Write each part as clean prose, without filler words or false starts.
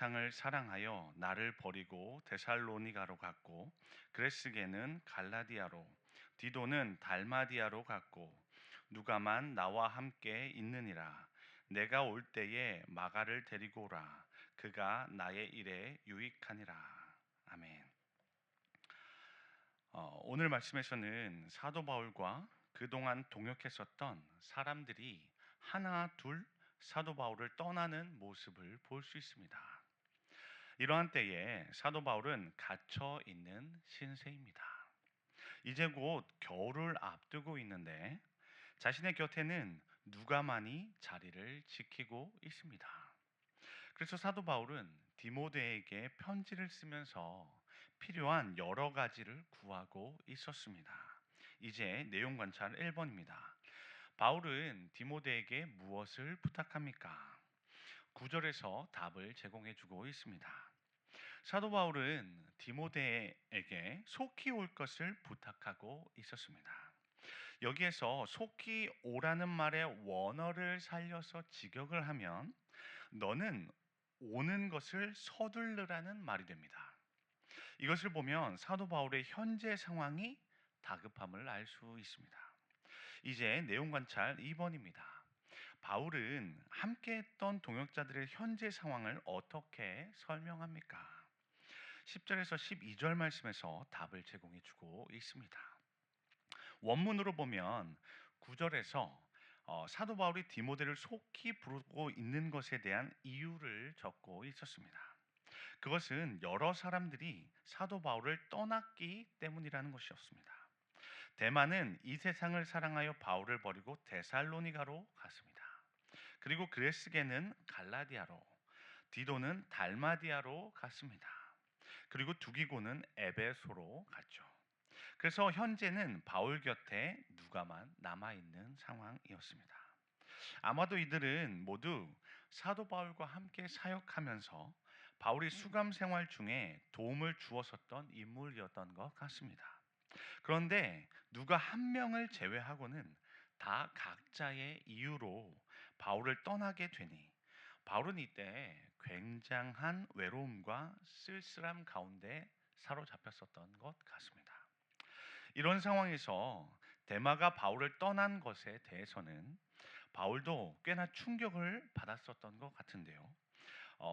상을 사랑하여 나를 버리고 데살로니가로 갔고 그레스게는 갈라디아로 디도는 달마디아로 갔고 누가만 나와 함께 있느니라. 내가 올 때에 마가를 데리고 오라. 그가 나의 일에 유익하니라. 아멘. 오늘 말씀에서는 사도 바울과 그동안 동역했었던 사람들이 하나 둘 사도 바울을 떠나는 모습을 볼 수 있습니다. 이러한 때에 사도 바울은 갇혀 있는 신세입니다. 이제 곧 겨울을 앞두고 있는데 자신의 곁에는 누가만이 자리를 지키고 있습니다. 그래서 사도 바울은 디모데에게 편지를 쓰면서 필요한 여러 가지를 구하고 있었습니다. 이제 내용 관찰 1번입니다. 바울은 디모데에게 무엇을 부탁합니까? 9절에서 답을 제공해 주고 있습니다. 사도 바울은 디모데에게 속히 올 것을 부탁하고 있었습니다. 여기에서 속히 오라는 말의 원어를 살려서 직역을 하면 너는 오는 것을 서둘르라는 말이 됩니다. 이것을 보면 사도 바울의 현재 상황이 다급함을 알 수 있습니다. 이제 내용 관찰 2번입니다. 바울은 함께 했던 동역자들의 현재 상황을 어떻게 설명합니까? 10절에서 12절 말씀에서 답을 제공해 주고 있습니다. 원문으로 보면 9절에서 사도 바울이 디모데를 속히 부르고 있는 것에 대한 이유를 적고 있었습니다. 그것은 여러 사람들이 사도 바울을 떠났기 때문이라는 것이었습니다. 대마는 이 세상을 사랑하여 바울을 버리고 데살로니가로 갔습니다. 그리고 그레스게는 갈라디아로, 디도는 달마디아로 갔습니다. 그리고 두기고는 에베소로 갔죠. 그래서 현재는 바울 곁에 누가만 남아있는 상황이었습니다. 아마도 이들은 모두 사도 바울과 함께 사역하면서 바울이 수감 생활 중에 도움을 주었었던 인물이었던 것 같습니다. 그런데 누가 한 명을 제외하고는 다 각자의 이유로 바울을 떠나게 되니 바울은 이때 굉장한 외로움과 쓸쓸함 가운데 사로잡혔었던 것 같습니다. 이런 상황에서 데마가 바울을 떠난 것에 대해서는 바울도 꽤나 충격을 받았었던 것 같은데요.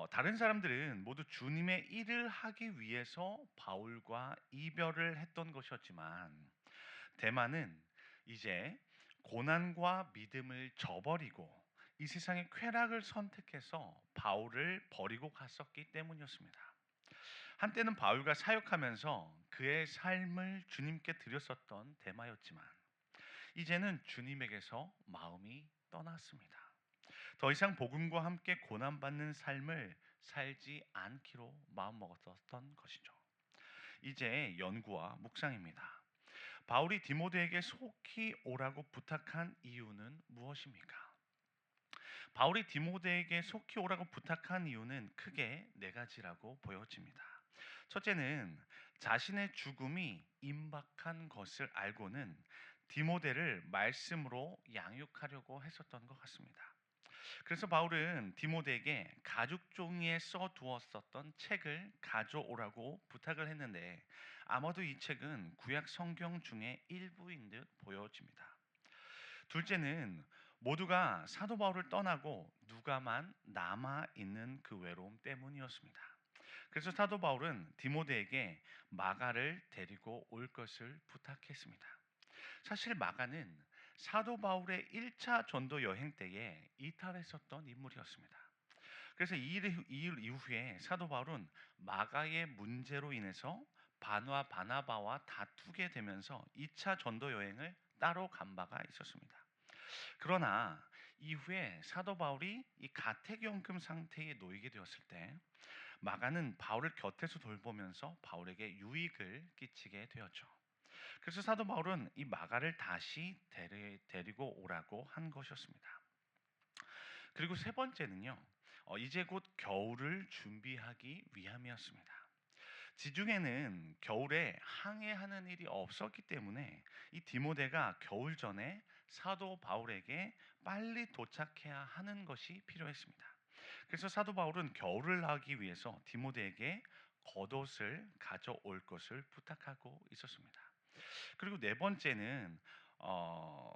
다른 사람들은 모두 주님의 일을 하기 위해서 바울과 이별을 했던 것이었지만 데마는 이제 고난과 믿음을 저버리고 이 세상의 쾌락을 선택해서 바울을 버리고 갔었기 때문이었습니다. 한때는 바울과 사역하면서 그의 삶을 주님께 드렸었던 데마였지만 이제는 주님에게서 마음이 떠났습니다. 더 이상 복음과 함께 고난받는 삶을 살지 않기로 마음먹었던 것이죠. 이제 연구와 묵상입니다. 바울이 디모데에게 속히 오라고 부탁한 이유는 무엇입니까? 바울이 디모데에게 속히 오라고 부탁한 이유는 크게 네 가지라고 보여집니다. 첫째는 자신의 죽음이 임박한 것을 알고는 디모데를 말씀으로 양육하려고 했었던 것 같습니다. 그래서 바울은 디모데에게 가죽 종이에 써두었었던 책을 가져오라고 부탁을 했는데 아마도 이 책은 구약 성경 중에 일부인 듯 보여집니다. 둘째는 모두가 사도 바울을 떠나고 누가만 남아 있는 그 외로움 때문이었습니다. 그래서 사도 바울은 디모데에게 마가를 데리고 올 것을 부탁했습니다. 사실 마가는 사도 바울의 1차 전도 여행 때에 이탈했었던 인물이었습니다. 그래서 이 일 이후에 사도 바울은 마가의 문제로 인해서 바나바와 다투게 되면서 2차 전도 여행을 따로 간 바가 있었습니다. 그러나 이후에 사도 바울이 이 가택연금 상태에 놓이게 되었을 때 마가는 바울을 곁에서 돌보면서 바울에게 유익을 끼치게 되었죠. 그래서 사도 바울은 이 마가를 다시 데리고 오라고 한 것이었습니다. 그리고 세 번째는요, 이제 곧 겨울을 준비하기 위함이었습니다. 지중해는 겨울에 항해하는 일이 없었기 때문에 이 디모데가 겨울 전에 사도 바울에게 빨리 도착해야 하는 것이 필요했습니다. 그래서 사도 바울은 겨울을 나기 위해서 디모데에게 겉옷을 가져올 것을 부탁하고 있었습니다. 그리고 어,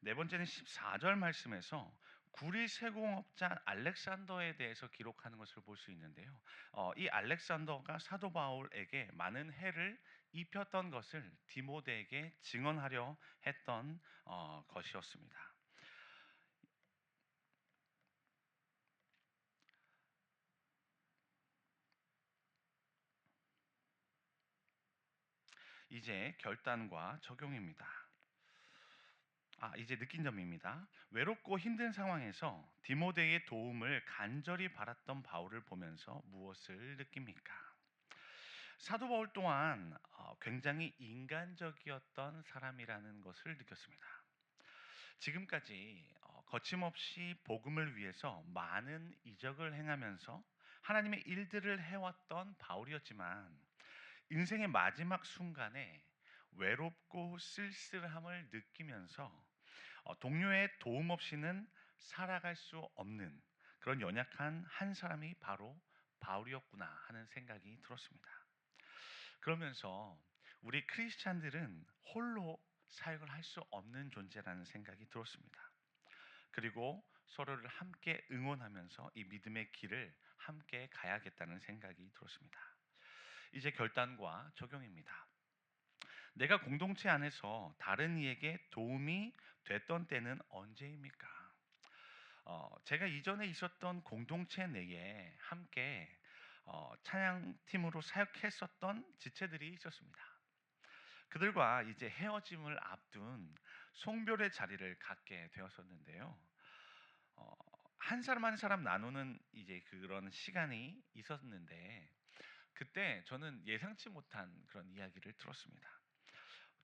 네 번째는 14절 말씀에서 구리 세공업자 알렉산더에 대해서 기록하는 것을 볼 수 있는데요. 이 알렉산더가 사도 바울에게 많은 해를 입혔던 것을 디모데에게 증언하려 했던 것이었습니다. 이제 결단과 적용입니다. 이제 느낀 점입니다. 외롭고 힘든 상황에서 디모데의 도움을 간절히 바랐던 바울을 보면서 무엇을 느낍니까? 사도 바울 또한 굉장히 인간적이었던 사람이라는 것을 느꼈습니다. 지금까지 거침없이 복음을 위해서 많은 이적을 행하면서 하나님의 일들을 해왔던 바울이었지만 인생의 마지막 순간에 외롭고 쓸쓸함을 느끼면서 동료의 도움 없이는 살아갈 수 없는 그런 연약한 한 사람이 바로 바울이었구나 하는 생각이 들었습니다. 그러면서 우리 크리스찬들은 홀로 사역을 할 수 없는 존재라는 생각이 들었습니다. 그리고 서로를 함께 응원하면서 이 믿음의 길을 함께 가야겠다는 생각이 들었습니다. 이제 결단과 적용입니다. 내가 공동체 안에서 다른 이에게 도움이 됐던 때는 언제입니까? 제가 이전에 있었던 공동체 내에 함께 찬양팀으로 사역했었던 지체들이 있었습니다. 그들과 이제 헤어짐을 앞둔 송별의 자리를 갖게 되었었는데요. 어, 한 사람 한 사람 나누는 이제 그런 시간이 있었는데 그때 저는 예상치 못한 그런 이야기를 들었습니다.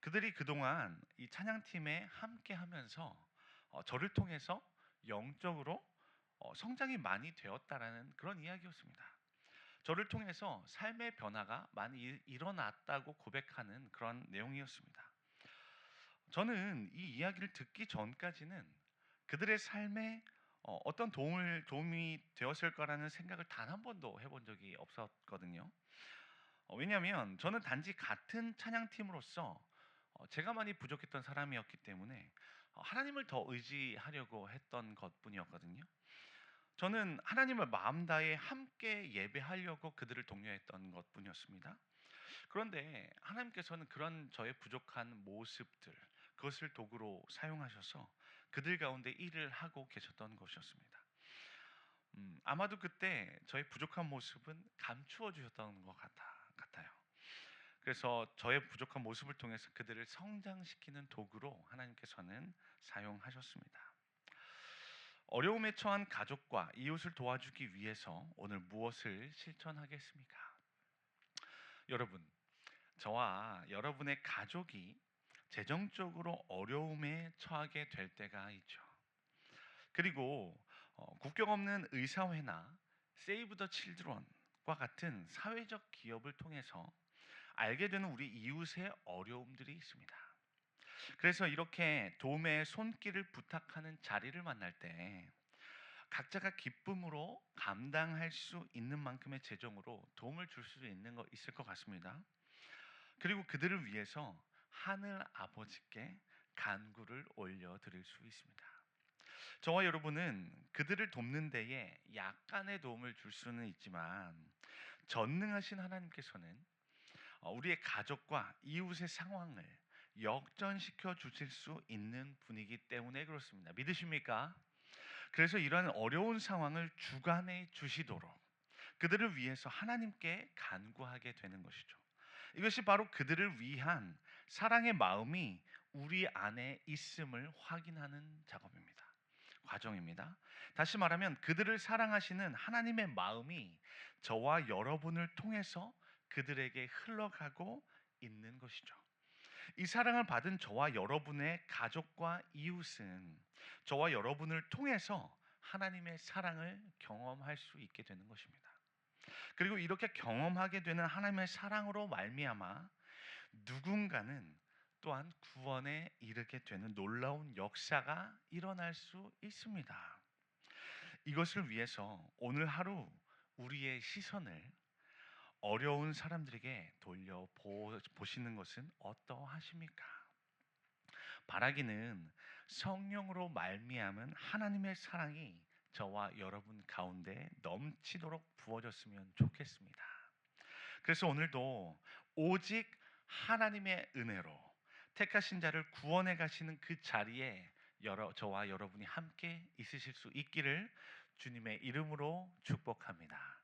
그들이 그동안 이 찬양팀에 함께 하면서 저를 통해서 영적으로 성장이 많이 되었다라는 그런 이야기였습니다. 저를 통해서 삶의 변화가 많이 일어났다고 고백하는 그런 내용이었습니다. 저는 이 이야기를 듣기 전까지는 그들의 삶에 어떤 도움이 되었을 거라는 생각을 단 한 번도 해본 적이 없었거든요. 왜냐하면 저는 단지 같은 찬양팀으로서 제가 많이 부족했던 사람이었기 때문에 하나님을 더 의지하려고 했던 것뿐이었거든요. 저는 하나님을 마음 다해 함께 예배하려고 그들을 독려했던 것뿐이었습니다. 그런데 하나님께서는 그런 저의 부족한 모습들, 그것을 도구로 사용하셔서 그들 가운데 일을 하고 계셨던 것이었습니다. 아마도 그때 저의 부족한 모습은 감추어 주셨던 것 같아요. 그래서 저의 부족한 모습을 통해서 그들을 성장시키는 도구로 하나님께서는 사용하셨습니다. 어려움에 처한 가족과 이웃을 도와주기 위해서 오늘 무엇을 실천하겠습니까? 여러분, 저와 여러분의 가족이 재정적으로 어려움에 처하게 될 때가 있죠. 그리고 국경 없는 의사회나 세이브 더 칠드런과 같은 사회적 기업을 통해서 알게 되는 우리 이웃의 어려움들이 있습니다. 그래서 이렇게 도움의 손길을 부탁하는 자리를 만날 때 각자가 기쁨으로 감당할 수 있는 만큼의 재정으로 도움을 줄 수 있는 거 있을 것 같습니다. 그리고 그들을 위해서 하늘 아버지께 간구를 올려드릴 수 있습니다. 저와 여러분은 그들을 돕는 데에 약간의 도움을 줄 수는 있지만 전능하신 하나님께서는 우리의 가족과 이웃의 상황을 역전시켜 주실 수 있는 분이기 때문에 그렇습니다. 믿으십니까? 그래서 이러한 어려운 상황을 주관해 주시도록 그들을 위해서 하나님께 간구하게 되는 것이죠. 이것이 바로 그들을 위한 사랑의 마음이 우리 안에 있음을 확인하는 작업입니다. 과정입니다. 다시 말하면 그들을 사랑하시는 하나님의 마음이 저와 여러분을 통해서 그들에게 흘러가고 있는 것이죠. 이 사랑을 받은 저와 여러분의 가족과 이웃은 저와 여러분을 통해서 하나님의 사랑을 경험할 수 있게 되는 것입니다. 그리고 이렇게 경험하게 되는 하나님의 사랑으로 말미암아 누군가는 또한 구원에 이르게 되는 놀라운 역사가 일어날 수 있습니다. 이것을 위해서 오늘 하루 우리의 시선을 어려운 사람들에게 보시는 것은 어떠하십니까? 바라기는 성령으로 말미암은 하나님의 사랑이 저와 여러분 가운데 넘치도록 부어졌으면 좋겠습니다. 그래서 오늘도 오직 하나님의 은혜로 택하신 자를 구원해 가시는 그 자리에 저와 여러분이 함께 있으실 수 있기를 주님의 이름으로 축복합니다.